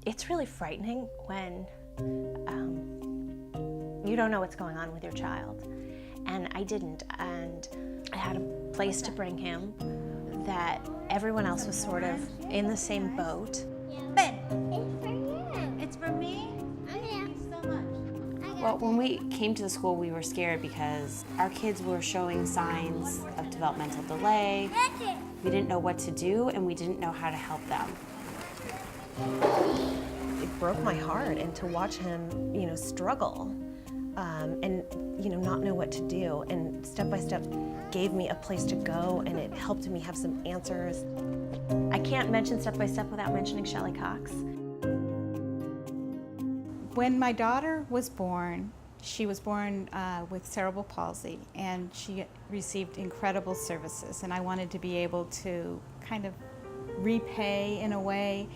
It's really frightening when you don't know what's going on with your child. And I didn't, and I had a place to bring him that everyone else was sort of in the same boat. Ben, it's for you. It's for me? Thank you so much. Well, when we came to the school, we were scared because our kids were showing signs of developmental delay. We didn't know what to do, and we didn't know how to help them. It broke my heart, and to watch him, struggle and not know what to do, and step by step gave me a place to go, and it helped me have some answers. I can't mention Step by Step without mentioning Shelley Cox. When my daughter was born, she was born with cerebral palsy, and she received incredible services, and I wanted to be able to kind of repay, in a way,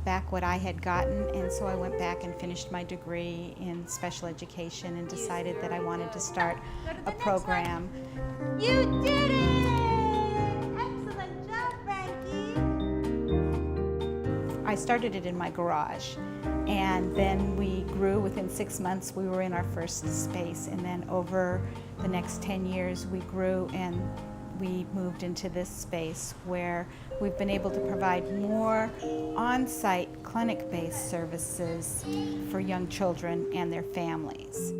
back what I had gotten, and so I went back and finished my degree in special education and decided that I wanted to start a program. You did it! Excellent job, Frankie! I started it in my garage, and then we grew. Within 6 months we were in our first space, and then over the next 10 years we grew, and we moved into this space where we've been able to provide more on-site clinic-based services for young children and their families.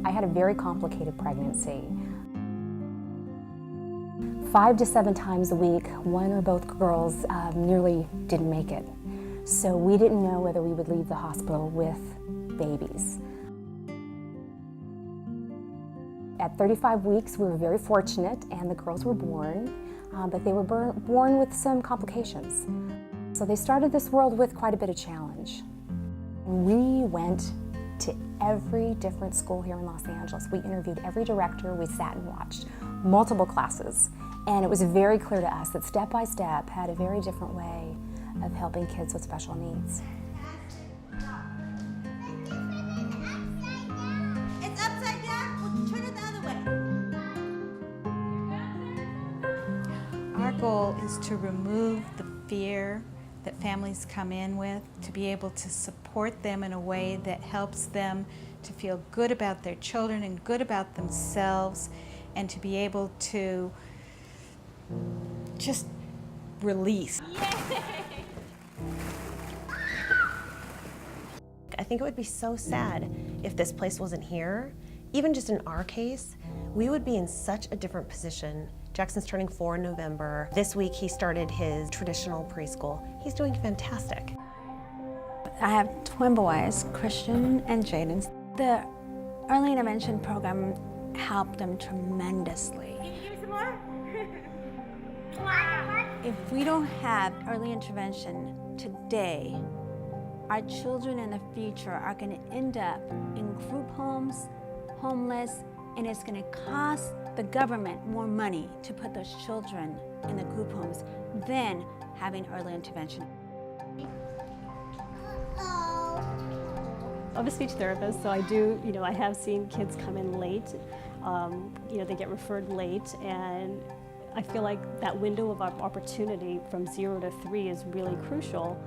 I had a very complicated pregnancy. 5 to 7 times a week, one or both girls nearly didn't make it. So we didn't know whether we would leave the hospital with babies. At 35 weeks, we were very fortunate, and the girls were born, but they were born with some complications. So they started this world with quite a bit of challenge. We went to every different school here in Los Angeles. We interviewed every director, we sat and watched multiple classes, and it was very clear to us that Step by Step had a very different way of helping kids with special needs. It's upside down. We'll turn it the other way. Our goal is to remove the fear that families come in with, to be able to support them in a way that helps them to feel good about their children and good about themselves, and to be able to just release. I think it would be so sad if this place wasn't here. Even just in our case, we would be in such a different position. Jackson's turning 4 in November. This week he started his traditional preschool. He's doing fantastic. I have twin boys, Christian and Jaden. The early intervention program helped them tremendously. Can you give me some more? If we don't have early intervention today, our children in the future are going to end up in group homes, homeless, and it's going to cost the government more money to put those children in the group homes than having early intervention. I'm a speech therapist, so I do, I have seen kids come in late. They get referred late, and I feel like that window of opportunity from 0 to 3 is really crucial.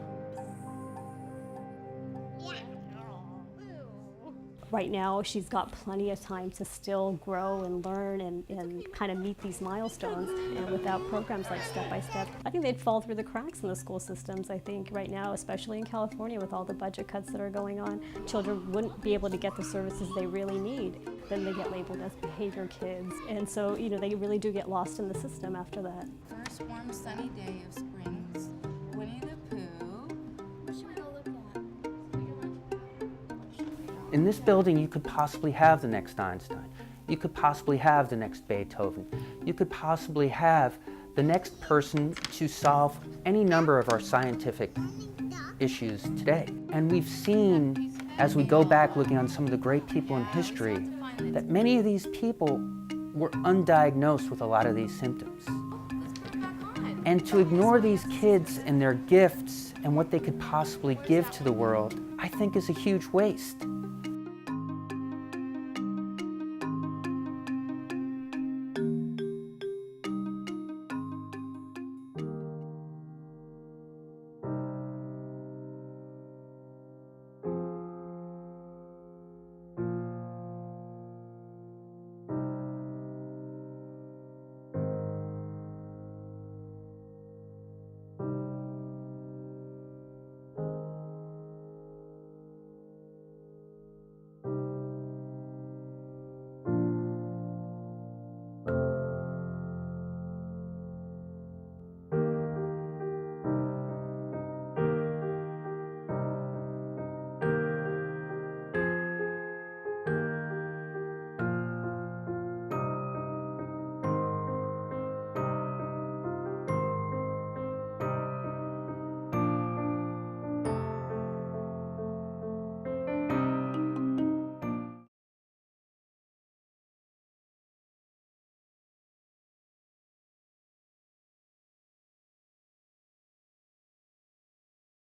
Right now, she's got plenty of time to still grow and learn and kind of meet these milestones. And without programs like Step by Step, I think they'd fall through the cracks in the school systems. I think right now, especially in California, with all the budget cuts that are going on, children wouldn't be able to get the services they really need. Then they get labeled as behavior kids. And so, they really do get lost in the system after that. First warm sunny day of springs, Winnie the Pooh. What should we go look at? In this building, you could possibly have the next Einstein. You could possibly have the next Beethoven. You could possibly have the next person to solve any number of our scientific issues today. And we've seen, as we go back looking on some of the great people in history, that many of these people were undiagnosed with a lot of these symptoms. And to ignore these kids and their gifts and what they could possibly give to the world, I think is a huge waste.